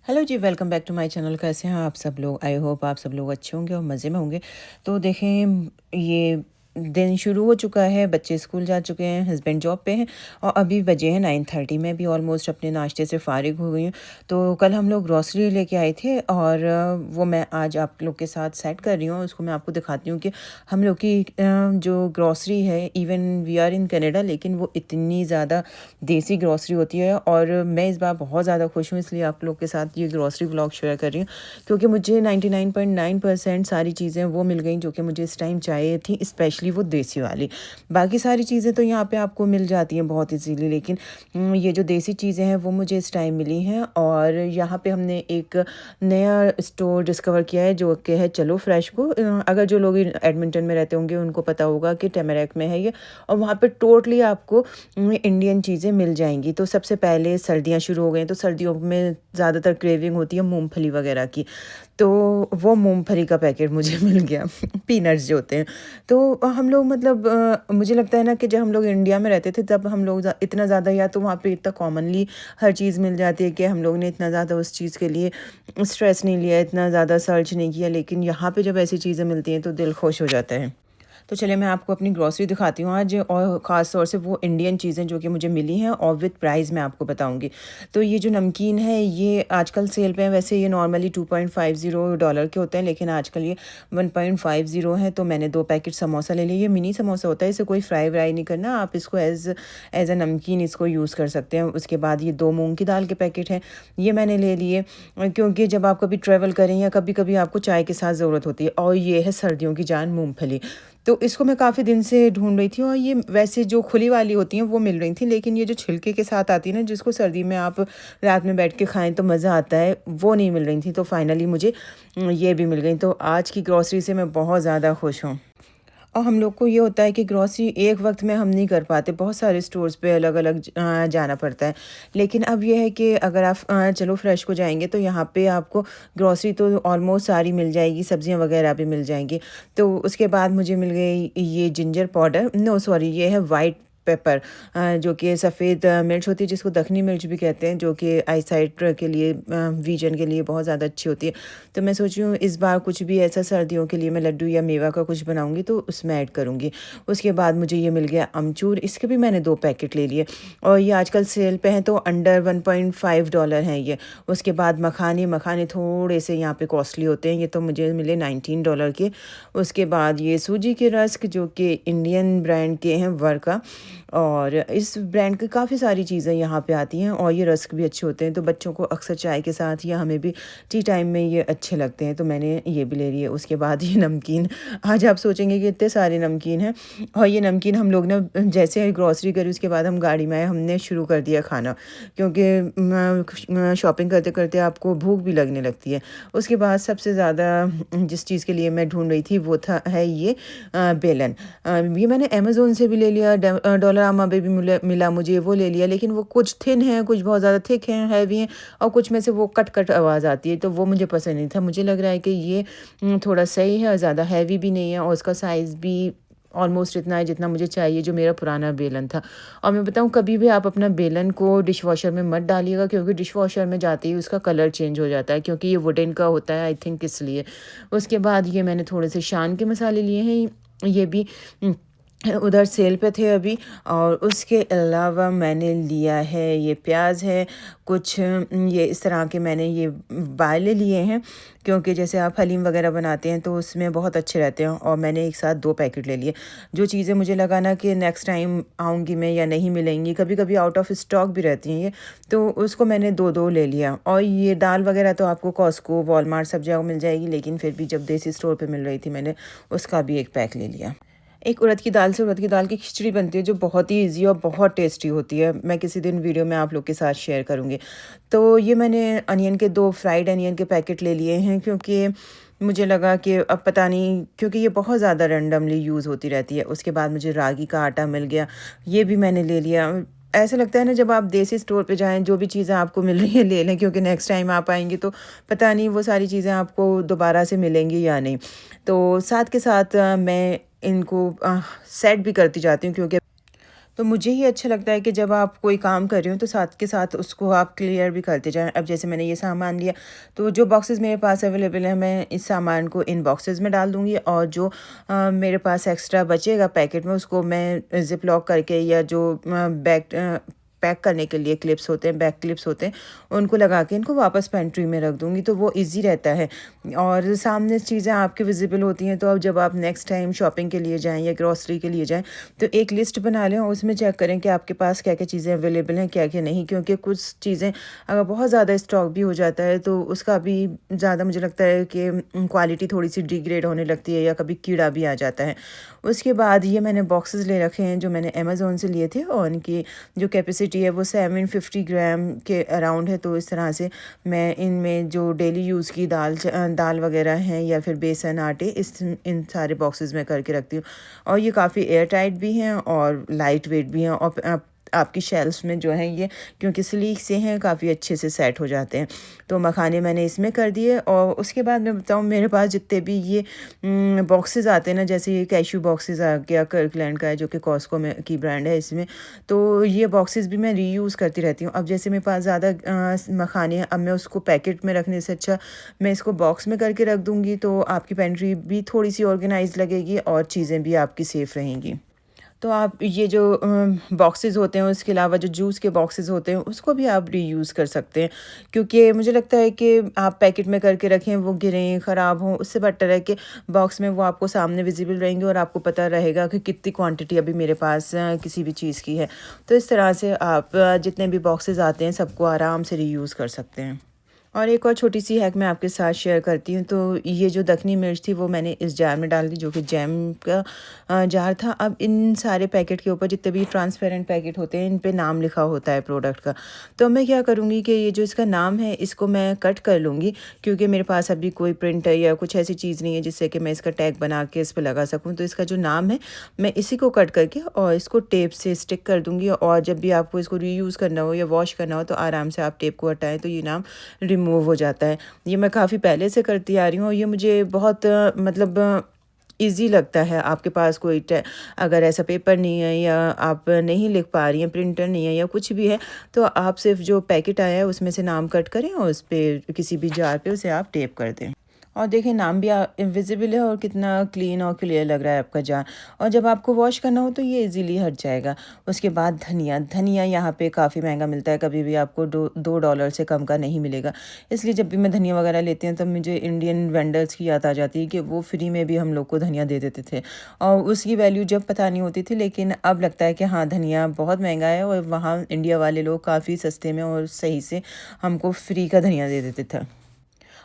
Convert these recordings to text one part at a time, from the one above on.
Hello जी, welcome back to my channel. कैसे हैं आप सब लोग? आई होप आप सब लोग अच्छे होंगे और मज़े में होंगे। तो देखें, ये दिन शुरू हो चुका है, बच्चे स्कूल जा चुके हैं, हस्बैंड जॉब पे हैं और अभी बजे हैं 9:30। मैं भी ऑलमोस्ट अपने नाश्ते से फ़ारिग हो गई हूँ। तो कल हम लोग ग्रॉसरी लेके आए थे और वो मैं आज आप लोग के साथ सेट कर रही हूँ। उसको मैं आपको दिखाती हूँ कि हम लोग की जो ग्रॉसरी है, even we are in Canada, लेकिन वो इतनी ज़्यादा देसी ग्रॉसरी होती है। और मैं इस बार बहुत ज़्यादा खुश हूँ, इसलिए आप लोग के साथ ये ग्रॉसरी व्लॉग शेयर कर रही हूँ, क्योंकि मुझे 99.9% सारी चीज़ें वो मिल गई जो कि मुझे इस टाइम चाहिए थी, स्पेशली वो देसी वाली। बाकी सारी चीज़ें तो यहाँ पे आपको मिल जाती हैं बहुत इजीली, लेकिन ये जो देसी चीज़ें हैं वो मुझे इस टाइम मिली हैं। और यहाँ पे हमने एक नया स्टोर डिस्कवर किया है जो कि है चलो फ्रेश को। अगर जो लोग एडमिंटन में रहते होंगे उनको पता होगा कि टेमरेक में है ये, और वहाँ पे टोटली आपको इंडियन चीज़ें मिल जाएंगी। तो सबसे पहले सर्दियाँ शुरू हो गई, तो सर्दियों में ज़्यादातर क्रेविंग होती है मूंगफली वगैरह की। तो वो मूंगफली का पैकेट मुझे मिल गया पीनट्स जो होते हैं। तो हम लोग मतलब मुझे लगता है ना कि जब हम लोग इंडिया में रहते थे तब हम लोग इतना ज़्यादा, या तो वहाँ पे इतना कॉमनली हर चीज़ मिल जाती है कि हम लोग ने इतना ज़्यादा उस चीज़ के लिए स्ट्रेस नहीं लिया, इतना ज़्यादा सर्च नहीं किया। लेकिन यहाँ पे जब ऐसी चीज़ें मिलती हैं तो दिल खुश हो जाता है। तो चलिए मैं आपको अपनी ग्रॉसरी दिखाती हूँ आज, और ख़ास तौर से वो इंडियन चीज़ें जो कि मुझे मिली हैं और विद प्राइस मैं आपको बताऊँगी। तो ये जो नमकीन है ये आजकल सेल पे है। वैसे ये नॉर्मली $2.50 के होते हैं, लेकिन आजकल ये 1.50 है। तो मैंने 2 पैकेट समोसा ले लिए। ये मिनी समोसा होता है, इसे कोई फ्राई व्राई नहीं करना, आप इसको एज़ एज़ अ नमकीन इसको यूज़ कर सकते हैं। उसके बाद ये 2 मूँग की दाल के पैकेट हैं, ये मैंने ले लिए, क्योंकि जब आप कभी ट्रैवल करें या कभी-कभी आपको चाय के साथ ज़रूरत होती है। और ये है सर्दियों की जान मूँगफली। तो इसको मैं काफ़ी दिन से ढूँढ रही थी, और ये वैसे जो खुली वाली होती हैं वो मिल रही थी, लेकिन ये जो छिलके के साथ आती है ना, जिसको सर्दी में आप रात में बैठ के खाएँ तो मज़ा आता है, वो नहीं मिल रही थी। तो फाइनली मुझे ये भी मिल गई। तो आज की ग्रॉसरी से मैं बहुत ज़्यादा खुश हूँ। और हम लोग को ये होता है कि ग्रॉसरी एक वक्त में हम नहीं कर पाते, बहुत सारे स्टोर्स पे अलग-अलग जाना पड़ता है। लेकिन अब ये है कि अगर आप चलो फ्रेश को जाएँगे तो यहाँ पे आपको ग्रॉसरी तो ऑलमोस्ट सारी मिल जाएगी, सब्जियाँ वगैरह भी मिल जाएँगी। तो उसके बाद मुझे मिल गई ये जिंजर पाउडर, नो सॉरी, ये है व्हाइट पेपर, जो कि सफ़ेद मिर्च होती है, जिसको दखनी मिर्च भी कहते हैं, जो कि आईसाइट के लिए विज़न के लिए बहुत ज़्यादा अच्छी होती है। तो मैं सोच रही हूँ इस बार कुछ भी ऐसा सर्दियों के लिए मैं लड्डू या मेवा का कुछ बनाऊँगी तो उसमें ऐड करूँगी। उसके बाद मुझे ये मिल गया अमचूर, इसके भी मैंने 2 पैकेट ले लिए, और ये आजकल सेल पे हैं तो अंडर $1.5 हैं ये। उसके बाद मखाने, मखाने थोड़े से यहाँ पे कॉस्टली होते हैं, ये तो मुझे मिले $19 के। उसके बाद ये सूजी के रस्क जो कि इंडियन ब्रांड के हैं, वर्का, और इस ब्रांड की काफ़ी सारी चीज़ें यहाँ पे आती हैं, और ये रस्क भी अच्छे होते हैं। तो बच्चों को अक्सर चाय के साथ या हमें भी टी टाइम में ये अच्छे लगते हैं, तो मैंने ये भी ले लिए। उसके बाद ये नमकीन, आज आप सोचेंगे कि इतने सारे नमकीन हैं, और ये नमकीन हम लोग ना जैसे ग्रॉसरी करी उसके बाद हम गाड़ी में आए, हमने शुरू कर दिया खाना, क्योंकि शॉपिंग करते करते आपको भूख भी लगने लगती है। उसके बाद सबसे ज़्यादा जिस चीज़ के लिए मैं ढूंढ रही थी वो था है ये बेलन। ये मैंने अमेज़ोन से भी ले लिया, डॉलरामा पे भी मिला मुझे, वो ले लिया। लेकिन वो कुछ थिन है, कुछ बहुत ज़्यादा थिक हैं, हैवी हैं, और कुछ में से वो कट कट आवाज़ आती है, तो वो मुझे पसंद नहीं था। मुझे लग रहा है कि ये थोड़ा सही है और ज़्यादा हैवी भी नहीं है, और उसका साइज़ भी ऑलमोस्ट इतना है जितना मुझे चाहिए, जो मेरा पुराना बेलन था। और मैं बताऊँ, कभी भी आप अपना बेलन को डिश वॉशर में मत डालिएगा, क्योंकि डिश वॉशर में जाते ही उसका कलर चेंज हो जाता है, क्योंकि ये वुडन का होता है, आई थिंक इसलिए। उसके बाद ये मैंने थोड़े से शान के मसाले लिए हैं, ये भी उधर सेल पे थे अभी। और उसके अलावा मैंने लिया है, ये प्याज है कुछ, ये इस तरह के मैंने ये बाले लिए हैं, क्योंकि जैसे आप हलीम वगैरह बनाते हैं तो उसमें बहुत अच्छे रहते हैं, और मैंने एक साथ 2 पैकेट ले लिए। जो चीज़ें मुझे लगा ना कि नेक्स्ट टाइम आऊँगी मैं या नहीं मिलेंगी, कभी कभी आउट ऑफ स्टॉक भी रहती हैं ये, तो उसको मैंने 2-2 ले लिया। और ये दाल वगैरह तो आपको कॉस्को, वॉलमार्ट सब जगह मिल जाएगी, लेकिन फिर भी जब देसी स्टोर पे मिल रही थी मैंने उसका भी एक पैक ले लिया। एक उड़द की दाल से उड़द की दाल की खिचड़ी बनती है, जो बहुत ही ईज़ी और बहुत टेस्टी होती है। मैं किसी दिन वीडियो में आप लोग के साथ शेयर करूँगी। तो ये मैंने अनियन के 2 फ्राइड अनियन के पैकेट ले लिए हैं, क्योंकि मुझे लगा कि अब पता नहीं, क्योंकि ये बहुत ज़्यादा रैंडमली यूज़ होती रहती है। उसके बाद मुझे रागी का आटा मिल गया, ये भी मैंने ले लिया। ऐसा लगता है ना, जब आप देसी स्टोर पे जाएँ, जो भी चीज़ें आपको मिल रही हैं ले लें, क्योंकि नेक्स्ट टाइम आप आएँगे तो पता नहीं वो सारी चीज़ें आपको दोबारा से मिलेंगी या नहीं। तो साथ के साथ मैं इनको सेट भी करती जाती हूँ, क्योंकि तो मुझे ही अच्छा लगता है कि जब आप कोई काम कर रहे हो तो साथ के साथ उसको आप क्लियर भी करते जाएँ। अब जैसे मैंने ये सामान लिया, तो जो बॉक्सेस मेरे पास अवेलेबल हैं मैं इस सामान को इन बॉक्सेस में डाल दूँगी, और जो मेरे पास एक्स्ट्रा बचेगा पैकेट में उसको मैं ज़िप लॉक करके, या जो पैक करने के लिए क्लिप्स होते हैं, बैक क्लिप्स होते हैं, उनको लगा के इनको वापस पेंट्री में रख दूँगी, तो वो ईज़ी रहता है और सामने चीज़ें आपके विज़िबल होती हैं। तो अब जब आप नेक्स्ट टाइम शॉपिंग के लिए जाएँ या ग्रॉसरी के लिए जाएँ, तो एक लिस्ट बना लें और उसमें चेक करें कि आपके पास क्या-क्या चीज़ें अवेलेबल हैं, क्या-क्या नहीं। क्योंकि कुछ चीज़ें अगर बहुत ज़्यादा स्टॉक भी हो जाता है तो उसका भी ज़्यादा मुझे लगता है कि क्वालिटी थोड़ी-सी डिग्रेड होने लगती है, या कभी कीड़ा भी आ जाता है। उसके बाद ये मैंने बॉक्सेस ले रखे हैं जो मैंने अमेज़न से लिए थे, और उनकी जो कैपेसिटी है वो 750 ग्राम के अराउंड है। तो इस तरह से मैं इनमें जो डेली यूज़ की दाल वगैरह हैं, या फिर बेसन, आटे, इन सारे बॉक्सेस में करके रखती हूँ। और ये काफ़ी एयर टाइट भी हैं और लाइट वेट भी हैं, और आपकी शेल्फ्स में जो है ये, क्योंकि स्लीक से हैं, काफ़ी अच्छे से सेट हो जाते हैं। तो मखाने मैंने इसमें कर दिए, और उसके बाद मैं बताऊँ, मेरे पास जितने भी ये बॉक्सेस आते हैं ना, जैसे ये कैशू बॉक्सेस आ गया, कर्कलैंड का है, जो कि कॉस्को में की ब्रांड है इसमें। तो ये बॉक्सेस भी मैं रीयूज़ करती रहती हूँ। अब जैसे मेरे पास ज़्यादा मखाने हैं, अब मैं उसको पैकेट में रखने से अच्छा मैं इसको बॉक्स में करके रख दूँगी, तो आपकी पेंट्री भी थोड़ी-सी ऑर्गेनाइज़ लगेगी और चीज़ें भी आपकी सेफ़ रहेंगी। तो आप ये जो बॉक्सेस होते हैं, उसके अलावा जो जूस के बॉक्सेस होते हैं, उसको भी आप रीयूज़ कर सकते हैं। क्योंकि मुझे लगता है कि आप पैकेट में करके रखें, वो गिरें, ख़राब हों, उससे बेटर है कि बॉक्स में वो आपको सामने विज़िबल रहेंगे और आपको पता रहेगा कि कितनी क्वांटिटी अभी मेरे पास किसी भी चीज़ की है। तो इस तरह से आप जितने भी बॉक्सेस आते हैं, सबको आराम से रीयूज़ कर सकते हैं। और एक और छोटी-सी हैक मैं आपके साथ शेयर करती हूँ। तो ये जो दखनी मिर्च थी वो मैंने इस जार में डाल दी, जो कि जैम का जार था। अब इन सारे पैकेट के ऊपर जितने भी ट्रांसपेरेंट पैकेट होते हैं, इन पे नाम लिखा होता है प्रोडक्ट का। तो मैं क्या करूँगी कि ये जो इसका नाम है, इसको मैं कट कर लूँगी, क्योंकि मेरे पास अभी कोई प्रिंटर या कुछ ऐसी चीज़ नहीं है जिससे कि मैं इसका टैग बना के इस पे लगा सकूँ। तो इसका जो नाम है, मैं इसी को कट करके और इसको टेप से स्टिक कर दूँगी, और जब भी आपको इसको रीयूज़ करना हो या वॉश करना हो, तो आराम से आप टेप को हटाएँ, तो ये नाम रिमूव हो जाता है। ये मैं काफ़ी पहले से करती आ रही हूँ, और ये मुझे बहुत मतलब ईज़ी लगता है। आपके पास कोई अगर ऐसा पेपर नहीं है, या आप नहीं लिख पा रही हैं, प्रिंटर नहीं है या कुछ भी है, तो आप सिर्फ़ जो पैकेट आया है उसमें से नाम कट करें और उस पे किसी भी जार पे उसे आप टेप कर दें। और देखिए, नाम भी विज़िबल है और कितना क्लीन और क्लियर लग रहा है आपका जार। और जब आपको वॉश करना हो तो ये इजीली हट जाएगा। उसके बाद धनिया यहाँ पे काफ़ी महंगा मिलता है, कभी भी आपको $2 से कम का नहीं मिलेगा। इसलिए जब भी मैं धनिया वगैरह लेती हूँ, तब मुझे इंडियन वेंडर्स की याद आ जाती है कि वो फ्री में भी हम लोग को धनिया दे देते थे, और उसकी वैल्यू जब पता नहीं होती थी। लेकिन अब लगता है कि हाँ, धनिया बहुत महंगा है, और वहाँ इंडिया वाले लोग काफ़ी सस्ते में और सही से हमको फ्री का धनिया दे देते थे।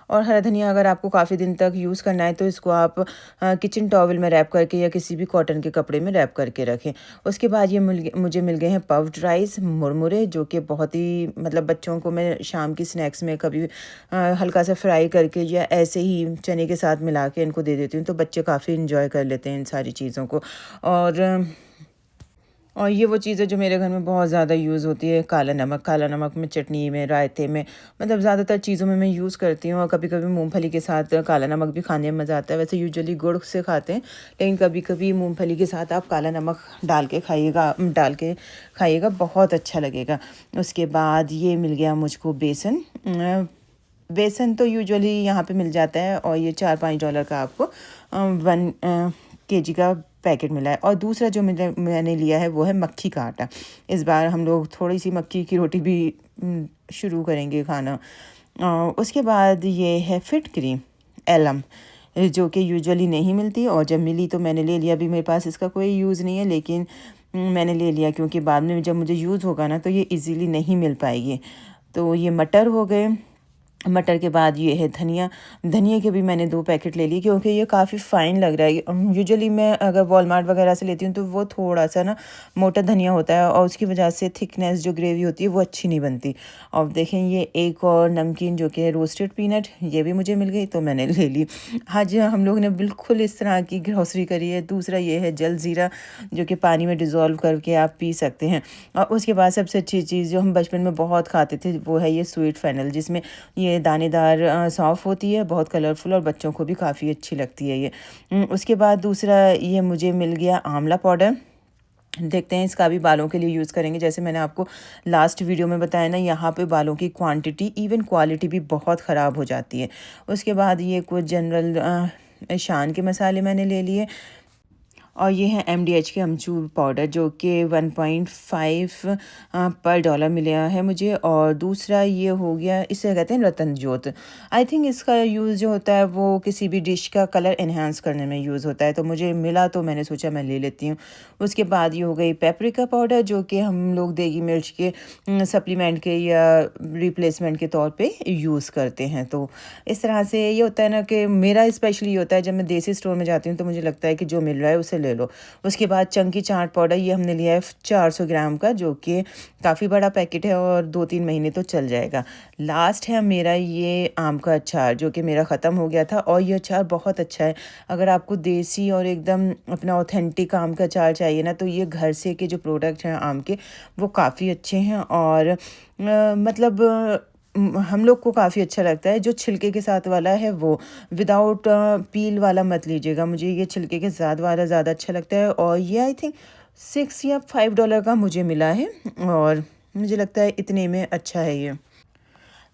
और हरा धनिया अगर आपको काफ़ी दिन तक यूज़ करना है, तो इसको आप किचन टॉवल में रैप करके या किसी भी कॉटन के कपड़े में रैप करके रखें। उसके बाद ये मुझे मिल गए हैं पफ्ड राइस, मुरमुरे, जो कि बहुत ही मतलब बच्चों को मैं शाम की स्नैक्स में कभी हल्का सा फ्राई करके या ऐसे ही चने के साथ मिला के इनको दे देती हूँ, तो बच्चे काफ़ी इंजॉय कर लेते हैं इन सारी चीज़ों को। और ये वो चीज़ है जो मेरे घर में बहुत ज़्यादा यूज़ होती है, काला नमक में, चटनी में, रायते में, मतलब ज़्यादातर चीज़ों में मैं यूज़ करती हूँ। और कभी-कभी मूँगफली के साथ काला नमक भी खाने में मज़ा आता है। वैसे यूजुअली गुड़ से खाते हैं, लेकिन कभी-कभी मूँगफली के साथ आप काला नमक डाल के खाइएगा, बहुत अच्छा लगेगा। उसके बाद ये मिल गया मुझको बेसन। बेसन तो यूजुअली यहाँ पे मिल जाता है, और ये $4-5 का आपको 1 केजी का पैकेट मिला है। और दूसरा जो मैंने लिया है वो है मक्की का आटा। इस बार हम लोग थोड़ी-सी मक्की की रोटी भी शुरू करेंगे खाना। उसके बाद ये है फिट क्रीम एलम, जो कि यूजुअली नहीं मिलती, और जब मिली तो मैंने ले लिया। अभी मेरे पास इसका कोई यूज़ नहीं है, लेकिन मैंने ले लिया क्योंकि बाद में जब मुझे यूज़ होगा ना, तो ये ईज़िली नहीं मिल पाएगी। तो ये मटर हो गए। मटर के बाद ये है धनिया के भी मैंने 2 पैकेट ले लिए, क्योंकि ये काफ़ी फ़ाइन लग रहा है। यूजुअली मैं अगर वॉलमार्ट वगैरह से लेती हूँ, तो वो थोड़ा-सा ना मोटा धनिया होता है, और उसकी वजह से थिकनेस जो ग्रेवी होती है वो अच्छी नहीं बनती। और देखें, ये एक और नमकीन जो कि रोस्टेड पीनट, ये भी मुझे मिल गई, तो मैंने ले ली। आज हम लोग ने बिल्कुल इस तरह की ग्रोसरी करी है। दूसरा ये है जलजीरा, जो कि पानी में डिज़ोल्व करके आप पी सकते हैं। और उसके बाद सबसे अच्छी चीज़ जो हम बचपन में बहुत खाते थे, वो है ये स्वीट फेनल, जिसमें ये दानेदार सौंफ होती है, बहुत कलरफुल, और बच्चों को भी काफ़ी अच्छी लगती है ये। उसके बाद दूसरा ये मुझे मिल गया आंवला पाउडर। देखते हैं इसका भी बालों के लिए यूज़ करेंगे। जैसे मैंने आपको लास्ट वीडियो में बताया ना, यहाँ पे बालों की क्वांटिटी इवन क्वालिटी भी बहुत ख़राब हो जाती है। उसके बाद ये कुछ जनरल शान के मसाले मैंने ले लिए, और ये है एमडीएच के अमचूर पाउडर जो कि 1.5 पर डॉलर मिला है मुझे। और दूसरा ये हो गया, इसे कहते हैं रतन ज्योत। आई थिंक इसका यूज़ जो होता है वो किसी भी डिश का कलर एनहांस करने में यूज़ होता है, तो मुझे मिला तो मैंने सोचा मैं ले लेती हूँ। उसके बाद ये हो गई पेपरिका पाउडर जो कि हम लोग देगी मिर्च के सप्लीमेंट के या रिप्लेसमेंट के तौर पे यूज़ करते हैं। तो इस तरह से ये होता है ना कि मेरा स्पेशली ये होता है जब मैं देसी स्टोर में जाती हूँ तो मुझे लगता है कि जो मिल रहा है उसे ले लो। उसके बाद चंकी चाट पाउडर, ये हमने लिया है 400 ग्राम का, जो कि काफ़ी बड़ा पैकेट है और 2-3 महीने तो चल जाएगा। लास्ट है मेरा ये आम का अचार जो कि मेरा ख़त्म हो गया था, और ये अचार बहुत अच्छा है। अगर आपको देसी और एकदम अपना ऑथेंटिक आम का अचार चाहिए ना, तो ये घर से के जो प्रोडक्ट हैं आम के वो काफ़ी अच्छे हैं। और मतलब हम लोग को काफ़ी अच्छा लगता है। जो छिलके के साथ वाला है वो, विदाउट पील वाला मत लीजिएगा, मुझे ये छिलके के साथ वाला ज़्यादा अच्छा लगता है। और ये आई थिंक $6 या $5 का मुझे मिला है, और मुझे लगता है इतने में अच्छा है ये।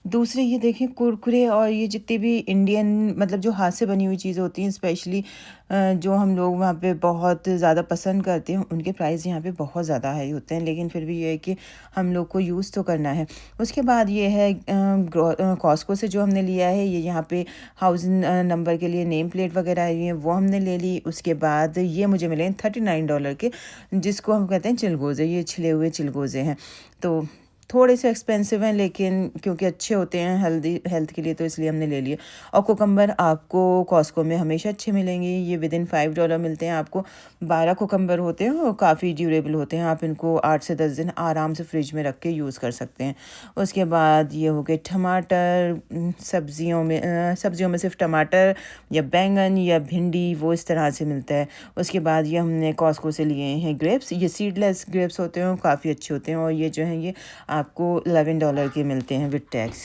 दूसरे ये देखें कुरकुरे, और ये जितनी भी इंडियन मतलब जो हाथ से बनी हुई चीज़ें होती हैं स्पेशली जो हम लोग वहाँ पे बहुत ज़्यादा पसंद करते हैं, उनके प्राइस यहाँ पे बहुत ज़्यादा हाई होते हैं, लेकिन फिर भी ये है कि हम लोग को यूज़ तो करना है। उसके बाद ये है कॉस्को से जो हमने लिया है, ये यहाँ पे हाउस नंबर के लिए नेम प्लेट वगैरह आई हुई हैं, वो हमने ले ली। उसके बाद ये मुझे मिले हैं $39 के, जिसको हम कहते हैं चिलगोज़े, ये छिले हुए चिलगोज़े हैं। तो थोड़े से एक्सपेंसिव हैं, लेकिन क्योंकि अच्छे होते हैं हेल्थ के लिए, तो इसलिए हमने ले लिए। और कोकम्बर आपको कॉस्को में हमेशा अच्छे मिलेंगे, ये विदिन $5 मिलते हैं आपको। 12 कोकम्बर होते हैं और काफ़ी ड्यूरेबल होते हैं, आप इनको 8 से 10 दिन आराम से फ्रिज में रख के यूज़ कर सकते हैं। उसके बाद ये हो गए टमाटर, सब्जियों में सिर्फ टमाटर या बैंगन या भिंडी वो इस तरह से मिलता है। उसके बाद ये हमने कॉस्को से लिए हैं ग्रेप्स, ये सीडलेस ग्रेप्स होते हैं, काफ़ी अच्छे होते हैं, और ये जो हैं ये आपको $11 के मिलते हैं विद टैक्स।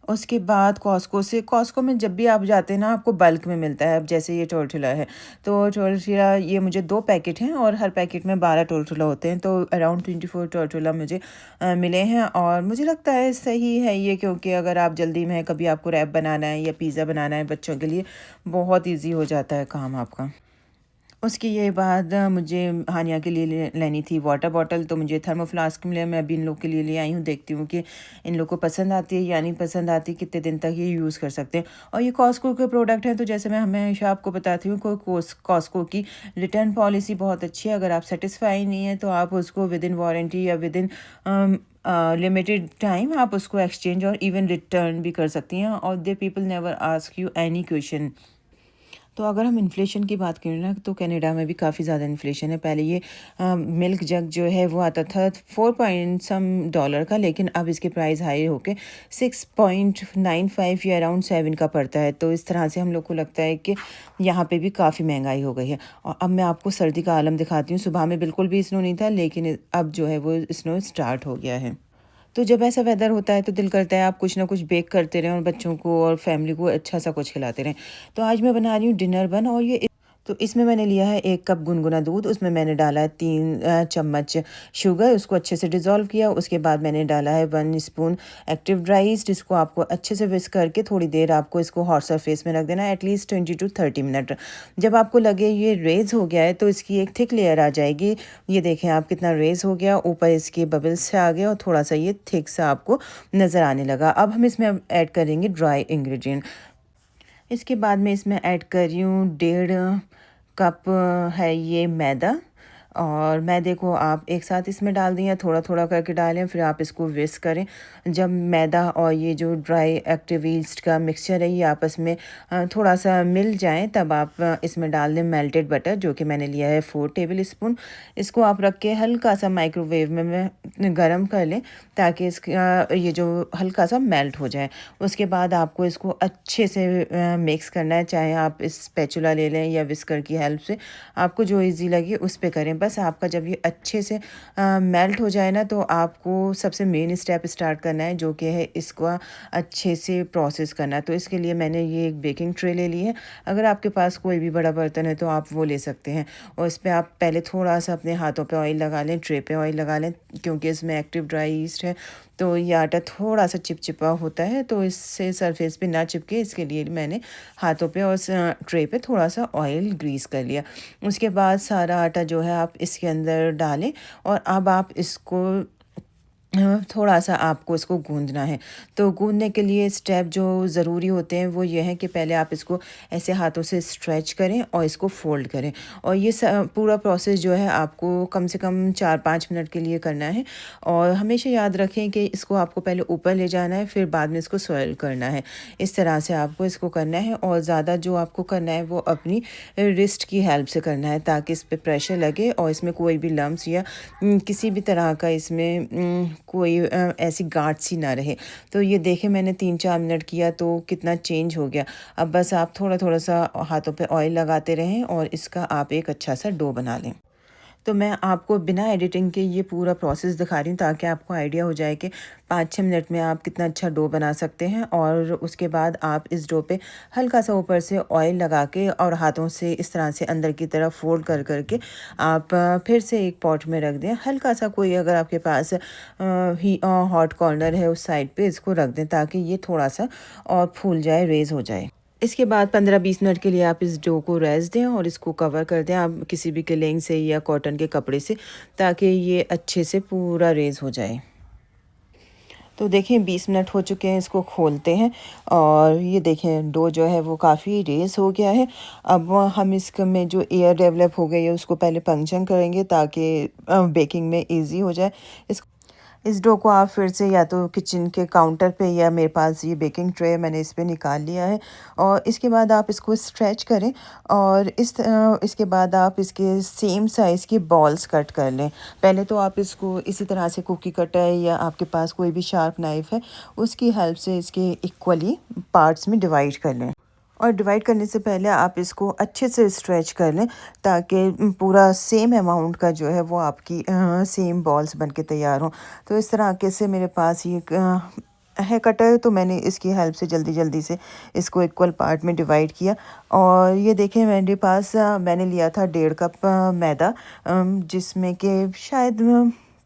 उसके बाद कॉस्को में जब भी आप जाते हैं ना, आपको बल्क में मिलता है। अब जैसे ये टोर्टिला है, तो टोर्टिला ये मुझे 2 पैकेट हैं और हर पैकेट में 12 टोर्टिला होते हैं, तो अराउंड 24 टोर्टिला मुझे मिले हैं। और मुझे लगता है सही है ये, क्योंकि अगर आप जल्दी में कभी आपको रैप बनाना है या पिज़्ज़ा बनाना है बच्चों के लिए, बहुत ईजी हो जाता है काम आपका। उसके ये बाद मुझे हानिया के लिए लेनी थी वाटर बॉटल, तो मुझे थर्मो फ्लास्क मिले। मैं अभी इन लोग के लिए ले आई हूँ, देखती हूँ कि इन लोग को पसंद आती है या नहीं पसंद आती, कितने दिन तक ये यूज़ कर सकते हैं। और ये कॉस्को के प्रोडक्ट हैं, तो जैसे मैं हमेशा आपको बताती हूँ कॉस्को की रिटर्न पॉलिसी बहुत अच्छी है। अगर आप सेटिस्फाई नहीं है तो आप उसको विद इन वारंटी या विद इन लिमिटेड टाइम आप उसको एक्सचेंज और इवन रिटर्न भी कर सकती हैं, और they people never ask you any question. तो अगर हम इन्फ्लेशन की बात करें ना, तो कनाडा में भी काफ़ी ज़्यादा इन्फ्लेशन है। पहले ये मिल्क जग जो है वो आता था 4 पॉइंट सम डॉलर का, लेकिन अब इसके प्राइस हाई होके 6.95 या अराउंड 7 का पड़ता है। तो इस तरह से हम लोग को लगता है कि यहाँ पे भी काफ़ी महंगाई हो गई है। और अब मैं आपको सर्दी का आलम दिखाती हूँ। सुबह में बिल्कुल भी स्नो नहीं था, लेकिन अब जो है वो स्नो स्टार्ट हो गया है। तो जब ऐसा वेदर होता है तो दिल करता है आप कुछ ना कुछ बेक करते रहें और बच्चों को और फैमिली को अच्छा सा कुछ खिलाते रहें। तो आज मैं बना रही हूँ डिनर बन, और ये तो इसमें मैंने लिया है 1 कप गुनगुना दूध, उसमें मैंने डाला है 3 चम्मच शुगर, उसको अच्छे से डिज़ोल्व किया। उसके बाद मैंने डाला है 1 स्पून एक्टिव ड्राई ईस्ट, जिसको आपको अच्छे से विस्क करके थोड़ी देर आपको इसको हॉट सरफेस में रख देना है, एटलीस्ट 20 to 30 मिनट। जब आपको लगे ये रेज़ हो गया है तो इसकी एक थिक लेयर आ जाएगी। ये देखें आप कितना रेज़ हो गया, ऊपर इसके बबल्स से आ गया और थोड़ा सा ये थिक सा आपको नज़र आने लगा। अब हम इसमें ऐड करेंगे ड्राई इंग्रेडिएंट। इसके बाद मैं इसमें ऐड कर रही हूँ 1.5 कप है ये मैदा, और मैदे को आप एक साथ इसमें डाल दें या थोड़ा थोड़ा करके डालें, फिर आप इसको विस्क करें। जब मैदा और ये जो ड्राई एक्टिव ईस्ट का मिक्सचर है ये आपस में थोड़ा सा मिल जाए, तब आप इसमें डाल दें मेल्टेड बटर, जो कि मैंने लिया है 4 टेबल स्पून। इसको आप रख के हल्का सा माइक्रोवेव में गर्म कर लें, ताकि इसका ये जो हल्का सा मेल्ट हो जाए। उसके बाद आपको इसको अच्छे से मिक्स करना है, चाहे आप इस स्पैचुला ले लें या विस्कर की हेल्प से, आपको जो ईजी लगे उस पे करें। बस आपका जब ये अच्छे से मेल्ट हो जाए ना, तो आपको सबसे मेन स्टेप स्टार्ट करना है, जो कि है इसको अच्छे से प्रोसेस करना। तो इसके लिए मैंने ये एक बेकिंग ट्रे ले ली है। अगर आपके पास कोई भी बड़ा बर्तन है तो आप वो ले सकते हैं, और इस पे आप पहले थोड़ा-सा अपने हाथों पे ऑयल लगा लें, ट्रे पे ऑयल लगा लें, क्योंकि इसमें एक्टिव ड्राई यीस्ट है, तो ये आटा थोड़ा-सा चिपचिपा होता है, तो इससे सरफेस पे ना चिपके, इसके लिए मैंने हाथों पे और ट्रे पे थोड़ा-सा ऑयल ग्रीस कर लिया। उसके बाद सारा आटा जो है आप इसके अंदर डालें, और अब आप इसको थोड़ा-सा आपको इसको गूँदना है। तो गूँदने के लिए स्टेप जो ज़रूरी होते हैं वो ये हैं कि पहले आप इसको ऐसे हाथों से स्ट्रेच करें और इसको फ़ोल्ड करें, और ये पूरा प्रोसेस जो है आपको कम से कम 4-5 मिनट के लिए करना है। और हमेशा याद रखें कि इसको आपको पहले ऊपर ले जाना है, फिर बाद में इसको स्वेल करना है। इस तरह से आपको इसको करना है, और ज़्यादा जो आपको करना है वो अपनी रिस्ट की हेल्प से करना है, ताकि इस पे प्रेशर लगे और इसमें कोई भी लम्प्स या किसी भी तरह का इसमें कोई ऐसी गाँठ सी ना रहे। तो ये देखें, मैंने 3-4 मिनट किया तो कितना चेंज हो गया। अब बस आप थोड़ा-थोड़ा सा हाथों पे ऑयल लगाते रहें, और इसका आप एक अच्छा सा डो बना लें। तो मैं आपको बिना एडिटिंग के ये पूरा प्रोसेस दिखा रही हूँ, ताकि आपको आइडिया हो जाए कि 5-6 मिनट में आप कितना अच्छा डो बना सकते हैं। और उसके बाद आप इस डो पे हल्का सा ऊपर से ऑयल लगा के और हाथों से इस तरह से अंदर की तरफ फोल्ड कर करके आप फिर से एक पॉट में रख दें। हल्का सा कोई अगर आपके पास ही हॉट कॉर्नर है उस साइड पे इसको रख दें, ताकि ये थोड़ा सा और फूल जाए, रेज़ हो जाए। इसके बाद 15-20 मिनट के लिए आप इस डो को रेस्ट दें, और इसको कवर कर दें आप किसी भी क्लिंग से या कॉटन के कपड़े से, ताकि ये अच्छे से पूरा रेज़ हो जाए। तो देखें 20 मिनट हो चुके हैं, इसको खोलते हैं, और ये देखें डो जो है वो काफ़ी रेज़ हो गया है। अब हम इसमें जो एयर डेवलप हो गई है उसको पहले पंक्चर करेंगे, ताकि बेकिंग में ईज़ी हो जाए। इस डो को आप फिर से या तो किचन के काउंटर पे, या मेरे पास ये बेकिंग ट्रे है, मैंने इस पे निकाल लिया है, और इसके बाद आप इसको स्ट्रेच करें, और इसके बाद आप इसके सेम साइज़ की बॉल्स कट कर लें। पहले तो आप इसको इसी तरह से कुकी कटर या आपके पास कोई भी शार्प नाइफ़ है उसकी हेल्प से इसके इक्वली पार्ट्स में डिवाइड कर लें। और डिवाइड करने से पहले आप इसको अच्छे से स्ट्रेच कर लें, ताकि पूरा सेम अमाउंट का जो है वो आपकी सेम बॉल्स बन के तैयार हों। तो इस तरह के से मेरे पास ये है कटर, तो मैंने इसकी हेल्प से जल्दी जल्दी से इसको इक्वल पार्ट में डिवाइड किया। और ये देखें, मेरे पास मैंने लिया था 1.5 कप मैदा, जिसमें कि शायद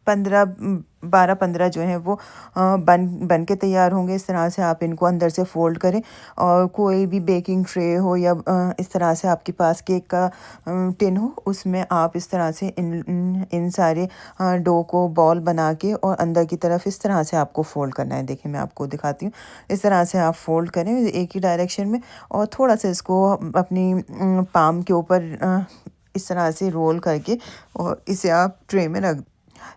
12-15 जो हैं वो बन बन के तैयार होंगे। इस तरह से आप इनको अंदर से फ़ोल्ड करें, और कोई भी बेकिंग ट्रे हो या इस तरह से आपके पास केक का टिन हो, उसमें आप इस तरह से इन सारे डो को बॉल बना के और अंदर की तरफ इस तरह से आपको फ़ोल्ड करना है। देखिए मैं आपको दिखाती हूँ। इस तरह से आप फ़ोल्ड करें एक ही डायरेक्शन में, और थोड़ा सा इसको अपनी पाम के ऊपर इस तरह से रोल करके, और इसे आप ट्रे में रख।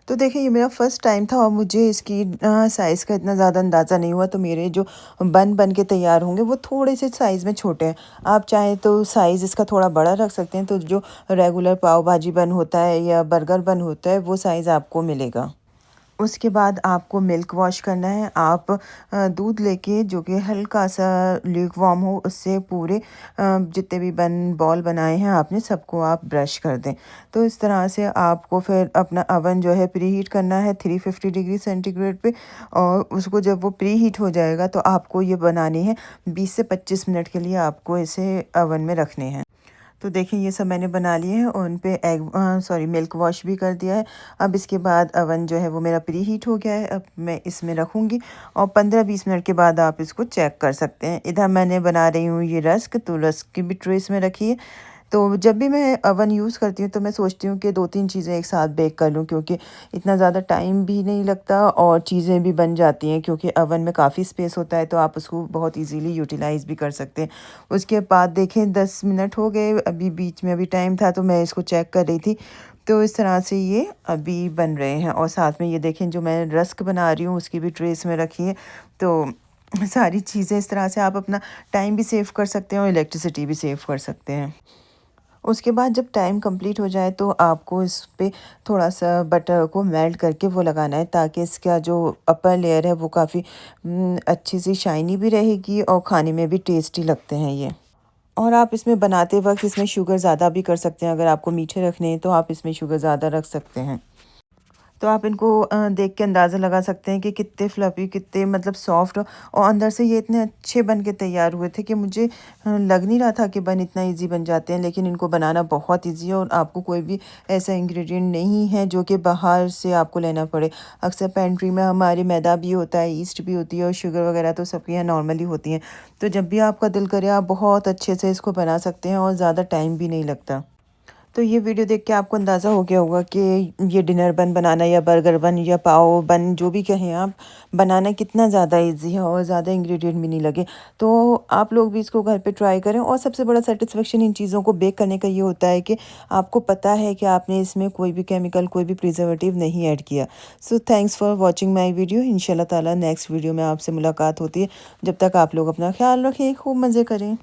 तो देखिए, ये मेरा फर्स्ट टाइम था, और मुझे इसकी साइज़ का इतना ज़्यादा अंदाज़ा नहीं हुआ, तो मेरे जो बन के तैयार होंगे वो थोड़े से साइज़ में छोटे हैं। आप चाहें तो साइज़ इसका थोड़ा बड़ा रख सकते हैं, तो जो रेगुलर पाव भाजी बन होता है या बर्गर बन होता है वो साइज़ आपको मिलेगा। उसके बाद आपको मिल्क वॉश करना है। आप दूध लेके, जो कि हल्का सा ल्यूक वार्म हो, उससे पूरे जितने भी बॉल बनाए हैं आपने सबको आप ब्रश कर दें। तो इस तरह से आपको फिर अपना अवन जो है प्री हीट करना है 350 डिग्री सेंटीग्रेड पे, और उसको जब वो प्री हीट हो जाएगा तो आपको ये बनानी है 20 से 25 मिनट के लिए आपको इसे अवन में रखने हैं। तो देखिए, ये सब मैंने बना लिए हैं, और उन पे मिल्क वॉश भी कर दिया है। अब इसके बाद अवन जो है वो मेरा प्री हीट हो गया है। अब मैं इसमें रखूँगी, और 15-20 मिनट के बाद आप इसको चेक कर सकते हैं। इधर मैंने बना रही हूँ ये रस्क, तो रस्क की भी ट्रे इसमें रखी है। तो जब भी मैं अवन यूज़ करती हूँ तो मैं सोचती हूँ कि 2-3 चीज़ें एक साथ बेक कर लूँ, क्योंकि इतना ज़्यादा टाइम भी नहीं लगता, और चीज़ें भी बन जाती हैं, क्योंकि अवन में काफ़ी स्पेस होता है, तो आप उसको बहुत इजीली यूटिलाइज़ भी कर सकते हैं। उसके बाद देखें 10 मिनट हो गए, अभी बीच में अभी टाइम था तो मैं इसको चेक कर रही थी। तो इस तरह से ये अभी बन रहे हैं, और साथ में ये देखें जो मैं रस्क बना रही हूँ उसकी भी ट्रे इसमें रखी है। तो सारी चीज़ें इस तरह से आप अपना टाइम भी सेव कर सकते हैं और इलेक्ट्रिसिटी भी सेव कर सकते हैं। उसके बाद जब टाइम कंप्लीट हो जाए तो आपको इस पे थोड़ा-सा बटर को मेल्ट करके वो लगाना है, ताकि इसका जो अपर लेयर है वो काफ़ी अच्छी सी शाइनी भी रहेगी, और खाने में भी टेस्टी लगते हैं ये। और आप इसमें बनाते वक़्त इसमें शुगर ज़्यादा भी कर सकते हैं। अगर आपको मीठे रखने हैं तो आप इसमें शुगर ज़्यादा रख सकते हैं। तो आप इनको देख के अंदाज़ा लगा सकते हैं कि कितने फ्लफ़ी, कितने मतलब सॉफ्ट और अंदर से ये इतने अच्छे बन के तैयार हुए थे कि मुझे लग नहीं रहा था कि बन इतना ईज़ी बन जाते हैं। लेकिन इनको बनाना बहुत ईज़ी है और आपको कोई भी ऐसा इंग्रेडिएंट नहीं है जो कि बाहर से आपको लेना पड़े। अक्सर पेंट्री में हमारे मैदा भी होता है, ईस्ट भी होती है और शुगर वगैरह तो सबके यहाँ नॉर्मली होती हैं। तो जब भी आपका दिल करे आप बहुत अच्छे से इसको बना सकते हैं और ज़्यादा टाइम भी नहीं लगता। तो ये वीडियो देख के आपको अंदाज़ा हो गया होगा कि ये डिनर बन बनाना या बर्गर बन या पाव बन जो भी कहें आप, बनाना कितना ज़्यादा इजी है और ज़्यादा इंग्रेडिएंट भी नहीं लगे। तो आप लोग भी इसको घर पे ट्राई करें और सबसे बड़ा सेटिस्फेक्शन इन चीज़ों को बेक करने का ये होता है कि आपको पता है कि आपने इसमें कोई भी केमिकल, कोई भी प्रिजर्वेटिव नहीं ऐड किया। So thanks for watching my video. इंशाल्लाह ताला नेक्स्ट वीडियो में आपसे मुलाकात होती है। जब तक आप लोग अपना ख्याल रखें, खूब मज़े करें।